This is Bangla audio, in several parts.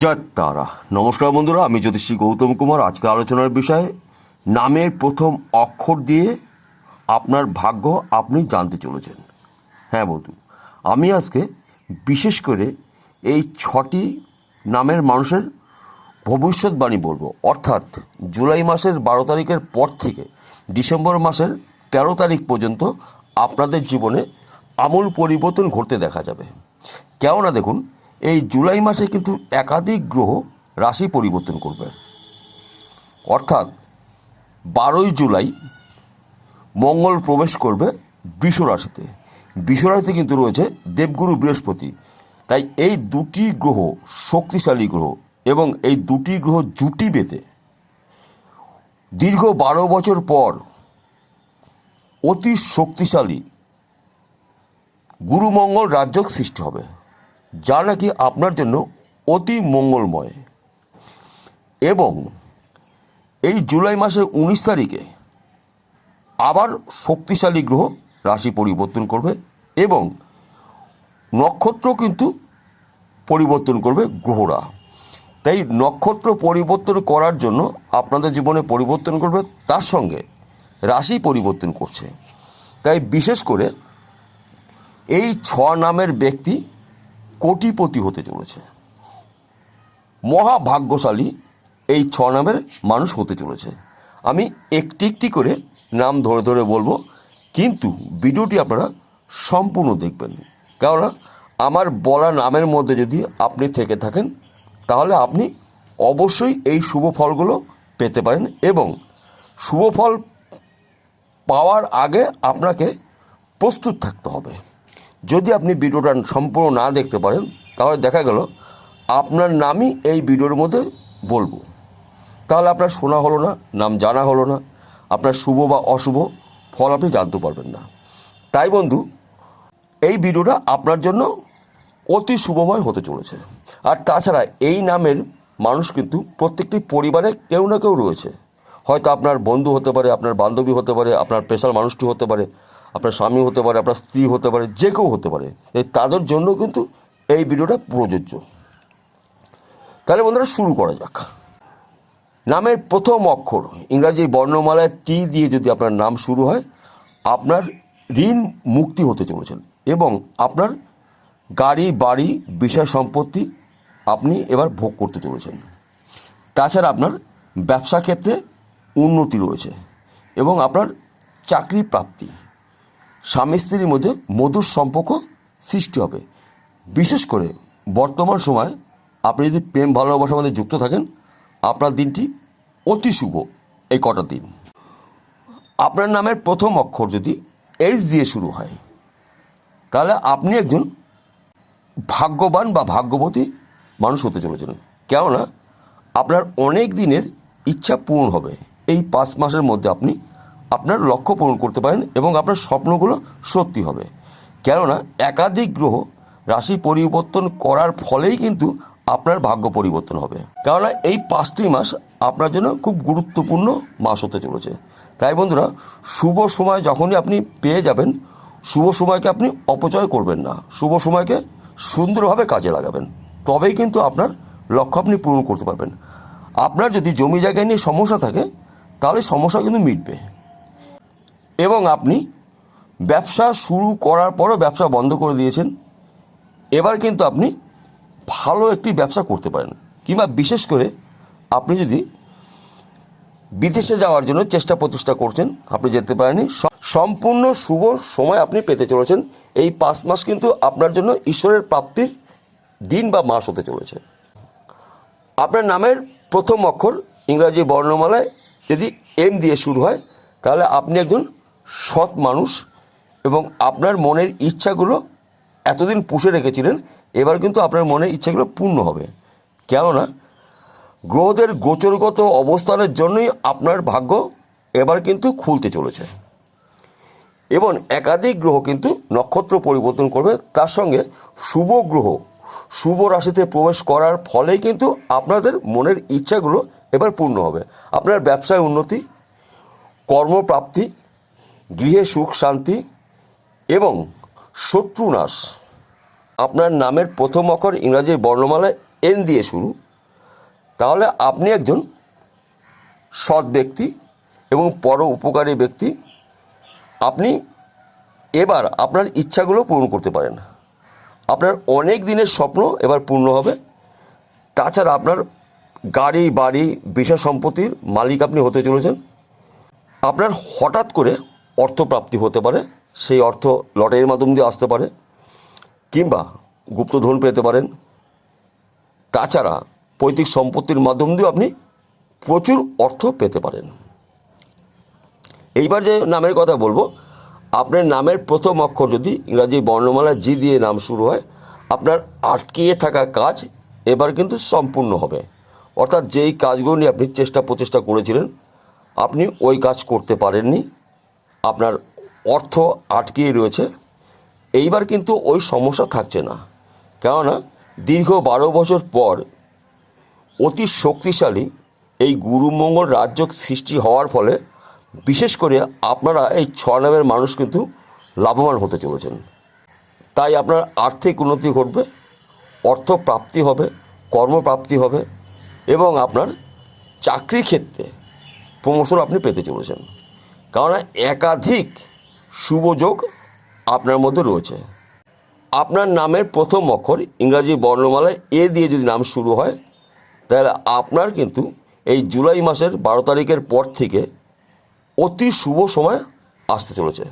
জয় তারা। নমস্কার বন্ধুরা, আমি জ্যোতিষী গৌতম কুমার। আজকে আলোচনার বিষয় নামের প্রথম অক্ষর দিয়ে আপনার ভাগ্য আপনি জানতে চলেছেন। হ্যাঁ বন্ধু, আমি আজকে বিশেষ করে এই 6টি নামের মানুষের ভবিষ্যৎবাণী বলবো। অর্থাৎ জুলাই মাসের 12 তারিখের পর থেকে ডিসেম্বর মাসের 13 তারিখ পর্যন্ত আপনাদের জীবনে আমূল পরিবর্তন ঘটতে দেখা যাবে। কেননা দেখুন, এই জুলাই মাসে কিন্তু একাধিক গ্রহ রাশি পরিবর্তন করবে। অর্থাৎ 12ই জুলাই মঙ্গল প্রবেশ করবে বৃষ রাশিতে। বৃষ রাশিতে কিন্তু রয়েছে দেবগুরু বৃহস্পতি। তাই এই দুটি গ্রহ শক্তিশালী গ্রহ, এবং এই দুটি গ্রহ জুটি বেঁধে দীর্ঘ 12 বছর পর অতি শক্তিশালী গুরুমঙ্গল রাজযোগ সৃষ্টি হবে, যা নাকি আপনার জন্য অতি মঙ্গলময়। এবং এই জুলাই মাসের 19 তারিখে আবার শক্তিশালী গ্রহ রাশি পরিবর্তন করবে, এবং নক্ষত্র কিন্তু পরিবর্তন করবে গ্রহরা। তাই নক্ষত্র পরিবর্তন করার জন্য আপনাদের জীবনে পরিবর্তন করবে, তার সঙ্গে রাশি পরিবর্তন করছে। তাই বিশেষ করে এই 6 নামের ব্যক্তি কোটিপতি হতে চলেছে, মহাভাগ্যশালী এই 6 নামের মানুষ হতে চলেছে। আমি একটি একটি করে নাম ধরে ধরে বলবো, কিন্তু ভিডিওটি আপনারা সম্পূর্ণ দেখবেন। কেননা আমার বলা নামের মধ্যে যদি আপনি থেকে থাকেন, তাহলে আপনি অবশ্যই এই শুভ ফলগুলো পেতে পারেন। এবং শুভ ফল পাওয়ার আগে আপনাকে প্রস্তুত থাকতে হবে। যদি আপনি ভিডিওটা সম্পূর্ণ না দেখতে পারেন, তাহলে দেখা গেল আপনার নামই এই ভিডিওর মধ্যে বলবো, তাহলে আপনার শোনা হলো না, নাম জানা হলো না, আপনার শুভ বা অশুভ ফল আপনি জানতে পারবেন না। তাই বন্ধু, এই ভিডিওটা আপনার জন্য অতি শুভময় হতে চলেছে। আর তাছাড়া এই নামের মানুষ কিন্তু প্রত্যেকটি পরিবারে কেউ না কেউ রয়েছে। হয়তো আপনার বন্ধু হতে পারে, আপনার বান্ধবী হতে পারে, আপনার পেশার মানুষটি হতে পারে, আপনার স্বামী হতে পারে, আপনার স্ত্রী হতে পারে, যে কেউ হতে পারে। তাদের জন্য কিন্তু এই ভিডিওটা প্রযোজ্য। তাহলে বন্ধুরা, শুরু করা যাক। নামের প্রথম অক্ষর ইংরাজি বর্ণমালায় টি দিয়ে যদি আপনার নাম শুরু হয়, আপনার ঋণ মুক্তি হতে চলেছেন, এবং আপনার গাড়ি বাড়ি বিষয় সম্পত্তি আপনি এবার ভোগ করতে চলেছেন। তাছাড়া আপনার ব্যবসা ক্ষেত্রে উন্নতি রয়েছে, এবং আপনার চাকরি প্রাপ্তি, স্বামী স্ত্রীর মধ্যে মধুর সম্পর্ক সৃষ্টি হবে। বিশেষ করে বর্তমান সময় আপনি যদি প্রেম ভালোবাসার মধ্যে যুক্ত থাকেন, আপনার দিনটি অতি শুভ। এই কটা দিন আপনার নামের প্রথম অক্ষর যদি এইচ দিয়ে শুরু হয়, তাহলে আপনি একজন ভাগ্যবান বা ভাগ্যবতী মানুষ হতে চলেছেন। কেননা আপনার অনেক দিনের ইচ্ছা পূরণ হবে। এই 5 মাসের মধ্যে আপনি আপনার লক্ষ্য পূরণ করতে পারেন, এবং আপনার স্বপ্নগুলো সত্যি হবে। কেননা একাধিক গ্রহ রাশি পরিবর্তন করার ফলেই কিন্তু আপনার ভাগ্য পরিবর্তন হবে। কেননা এই 5টি মাস আপনার জন্য খুব গুরুত্বপূর্ণ মাস হতে চলেছে। তাই বন্ধুরা, শুভ সময় যখনই আপনি পেয়ে যাবেন, শুভ সময়কে আপনি অপচয় করবেন না, শুভ সময়কে সুন্দরভাবে কাজে লাগাবেন। তবেই কিন্তু আপনার লক্ষ্য আপনি পূরণ করতে পারবেন। আপনার যদি জমি জায়গা নিয়ে সমস্যা থাকে, তাহলে সমস্যা কিন্তু মিটবে। এবং আপনি ব্যবসা শুরু করার পরও ব্যবসা বন্ধ করে দিয়েছেন, এবার কিন্তু আপনি ভালো একটি ব্যবসা করতে পারেন। কিংবা বিশেষ করে আপনি যদি বিদেশে যাওয়ার জন্য চেষ্টা প্রচেষ্টা করছেন, আপনি যেতে পারেননি, সম্পূর্ণ শুভ সময় আপনি পেতে চলেছেন। এই 5 মাস কিন্তু আপনার জন্য ঈশ্বরের প্রাপ্তির দিন বা মাস হতে চলেছে। আপনার নামের প্রথম অক্ষর ইংরাজি বর্ণমালায় যদি এম দিয়ে শুরু হয়, তাহলে আপনি একজন সৎ মানুষ, এবং আপনার মনের ইচ্ছাগুলো এতদিন পুষে রেখেছিলেন, এবার কিন্তু আপনার মনের ইচ্ছাগুলো পূর্ণ হবে। কেননা গ্রহদের গোচরগত অবস্থানের জন্যই আপনার ভাগ্য এবার কিন্তু খুলতে চলেছে, এবং একাধিক গ্রহ কিন্তু নক্ষত্র পরিবর্তন করবে। তার সঙ্গে শুভ গ্রহ শুভ রাশিতে প্রবেশ করার ফলেই কিন্তু আপনাদের মনের ইচ্ছাগুলো এবার পূর্ণ হবে। আপনার ব্যবসায় উন্নতি, কর্মপ্রাপ্তি, গৃহে সুখ শান্তি এবং শত্রুনাশ। আপনার নামের প্রথম অক্ষর ইংরাজি বর্ণমালায় এন দিয়ে শুরু, তাহলে আপনি একজন সৎ ব্যক্তি এবং পর উপকারী ব্যক্তি। আপনি এবার আপনার ইচ্ছাগুলো পূরণ করতে পারেন। আপনার অনেক দিনের স্বপ্ন এবার পূর্ণ হবে। তাছাড়া আপনার গাড়ি বাড়ি বিষয় সম্পত্তির মালিক আপনি হতে চলেছেন। আপনার হঠাৎ করে অর্থপ্রাপ্তি হতে পারে, সেই অর্থ লটারির মাধ্যম দিয়ে আসতে পারে কিংবা গুপ্তধন পেতে পারেন। তাছাড়া পৈতৃক সম্পত্তির মাধ্যম দিয়েও আপনি প্রচুর অর্থ পেতে পারেন। এইবার যে নামের কথা বলবো, আপনার নামের প্রথম অক্ষর যদি ইংরাজি বর্ণমালা জি দিয়ে নাম শুরু হয়, আপনার আটকিয়ে থাকা কাজ এবার কিন্তু সম্পূর্ণ হবে। অর্থাৎ যেই কাজগুলো নিয়ে আপনি চেষ্টা প্রচেষ্টা করেছিলেন, আপনি ওই কাজ করতে পারেননি, আপনার অর্থ আটকিয়ে রয়েছে, এইবার কিন্তু ওই সমস্যা থাকছে না। কেননা দীর্ঘ 12 বছর পর অতি শক্তিশালী এই গুরুমঙ্গল রাজযোগ সৃষ্টি হওয়ার ফলে বিশেষ করে আপনারা এই 6 নামের মানুষ কিন্তু লাভবান হতে চলেছেন। তাই আপনার আর্থিক উন্নতি ঘটবে, অর্থ প্রাপ্তি হবে, কর্মপ্রাপ্তি হবে এবং আপনার চাকরি ক্ষেত্রে প্রমোশন আপনি পেতে চলেছেন। কারণ একাধিক শুভ যোগ আপনার মধ্যে রয়েছে। আপনার নামের প্রথম অক্ষর ইংরাজি বর্ণমালায় এ দিয়ে যদি নাম শুরু হয়, তাহলে আপনার কিন্তু এই জুলাই মাসের 12 তারিখের পর থেকে অতি শুভ সময় আসতে চলেছে।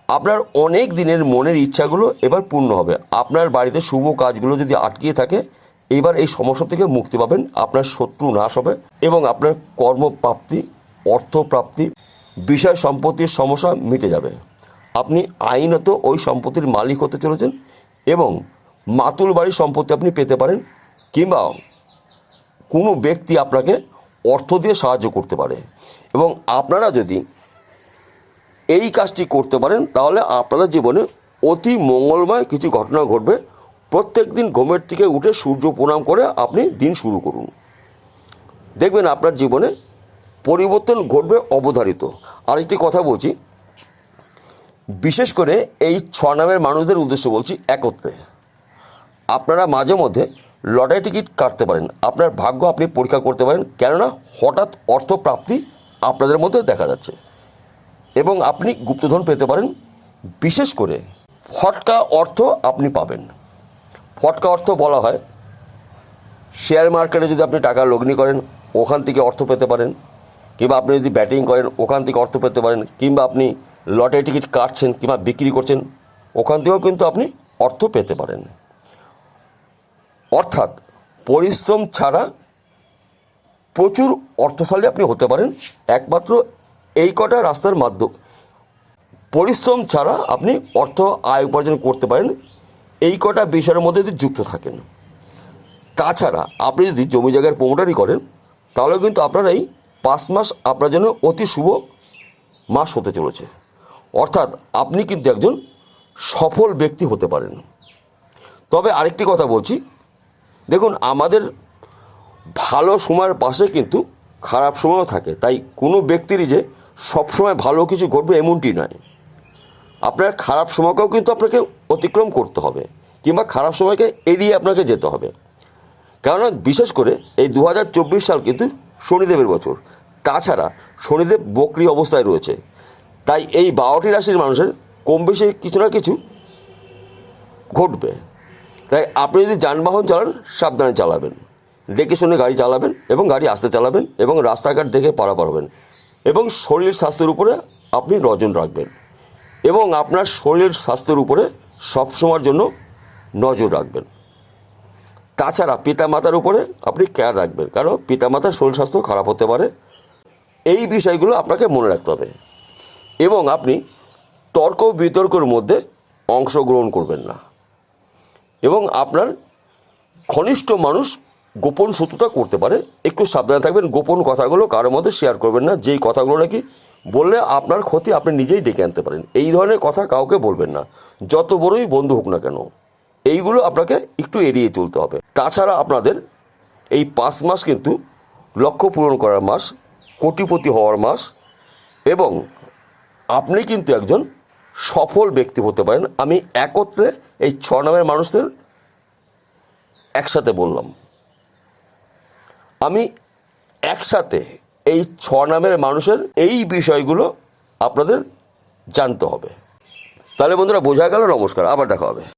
আপনার অনেক দিনের মনের ইচ্ছাগুলো এবার পূর্ণ হবে। আপনার বাড়িতে শুভ কাজগুলো যদি আটকিয়ে থাকে, এবার এই সমস্যা থেকে মুক্তি পাবেন। আপনার শত্রু নাশ হবে এবং আপনার কর্মপ্রাপ্তি, অর্থপ্রাপ্তি, বিষয় সম্পত্তির সমস্যা মিটে যাবে। আপনি আইনত ওই সম্পত্তির মালিক হতে চলেছেন এবং মাতুল বাড়ির সম্পত্তি আপনি পেতে পারেন কিংবা কোনো ব্যক্তি আপনাকে অর্থ দিয়ে সাহায্য করতে পারে। এবং আপনারা যদি এই কাজটি করতে পারেন, তাহলে আপনাদের জীবনে অতি মঙ্গলময় কিছু ঘটনা ঘটবে। প্রত্যেক দিন ঘুমের থেকে উঠে সূর্য প্রণাম করে আপনি দিন শুরু করুন, দেখবেন আপনার জীবনে পরিবর্তন ঘটবে অবধারিত। আরেকটি কথা বলছি, বিশেষ করে এই 6 নামের মানুষদের উদ্দেশ্য বলছি, একত্রে আপনারা মাঝে মধ্যে লটারি টিকিট কাটতে পারেন। আপনার ভাগ্য আপনি পরীক্ষা করতে পারেন, কেননা হঠাৎ অর্থপ্রাপ্তি আপনাদের মধ্যে দেখা যাচ্ছে এবং আপনি গুপ্তধন পেতে পারেন। বিশেষ করে ফটকা অর্থ আপনি পাবেন। ফটকা অর্থ বলা হয় শেয়ার মার্কেটে যদি আপনি টাকা লগ্নি করেন, ওখান থেকে অর্থ পেতে পারেন, কিংবা আপনি যদি ব্যাটিং করেন, ওখান থেকে অর্থ পেতে পারেন, কিংবা আপনি লটারি টিকিট কাটছেন কিংবা বিক্রি করছেন, ওখান থেকেও কিন্তু আপনি অর্থ পেতে পারেন। অর্থাৎ পরিশ্রম ছাড়া প্রচুর অর্থশালী আপনি হতে পারেন একমাত্র এই কটা রাস্তার মাধ্যম। পরিশ্রম ছাড়া আপনি অর্থ আয় উপার্জন করতে পারেন এই কটা বিষয়ের মধ্যে যদি যুক্ত থাকেন। তাছাড়া আপনি যদি জমি জায়গার প্রমোটারি করেন, তাহলে কিন্তু আপনার এই 5 মাস আপনার জন্য অতি শুভ মাস হতে চলেছে। অর্থাৎ আপনি কিন্তু একজন সফল ব্যক্তি হতে পারেন। তবে আরেকটি কথা বলছি, দেখুন আমাদের ভালো সময়ের পাশে কিন্তু খারাপ সময়ও থাকে। তাই কোনো ব্যক্তিরই যে সবসময় ভালো কিছু ঘটবে এমনটি নয়। আপনার খারাপ সময়কেও কিন্তু আপনাকে অতিক্রম করতে হবে কিংবা খারাপ সময়কে এড়িয়ে আপনাকে যেতে হবে। কেননা বিশেষ করে এই 2024 সাল কিন্তু শনিদেবের বছর। তাছাড়া শনিদেব বক্রি অবস্থায় রয়েছে। তাই এই 12টি রাশির মানুষের কম বেশি কিছু না কিছু ঘটবে। তাই আপনি যদি যানবাহন চালান, সাবধানে চালাবেন, দেখে শুনে গাড়ি চালাবেন এবং গাড়ি আস্তে চালাবেন এবং রাস্তাঘাট দেখে পারাপার হবেন এবং শরীর স্বাস্থ্যের উপরে আপনি নজর রাখবেন এবং আপনার শরীর স্বাস্থ্যের উপরে সবসময়ের জন্য নজর রাখবেন। তাছাড়া পিতামাতার উপরে আপনি কেয়ার রাখবেন, কারণ পিতামাতার শরীর স্বাস্থ্য খারাপ হতে পারে। এই বিষয়গুলো আপনাকে মনে রাখতে হবে এবং আপনি তর্ক বিতর্কের মধ্যে অংশগ্রহণ করবেন না এবং আপনার ঘনিষ্ঠ মানুষ গোপন শত্রুতা করতে পারে, একটু সাবধানে থাকবেন। গোপন কথাগুলো কারোর মধ্যে শেয়ার করবেন না, যেই কথাগুলো নাকি বললে আপনার ক্ষতি আপনি নিজেই ডেকে আনতে পারেন। এই ধরনের কথা কাউকে বলবেন না, যত বড়ই বন্ধু হোক না কেন। এইগুলো আপনাকে একটু এড়িয়ে চলতে হবে। তাছাড়া আপনাদের এই 5 মাস কিন্তু লক্ষ্য পূরণ করার মাস, কোটিপতি হওয়ার মাস এবং আপনি কিন্তু একজন সফল ব্যক্তি হতে পারেন। আমি একত্রে এই 6 নামের মানুষদের একসাথে বললাম। আমি একসাথে এই 6 নামের মানুষের এই বিষয়গুলো আপনাদের জানতে হবে। তাহলে বন্ধুরা বোঝা গেল। নমস্কার, আবার দেখা হবে।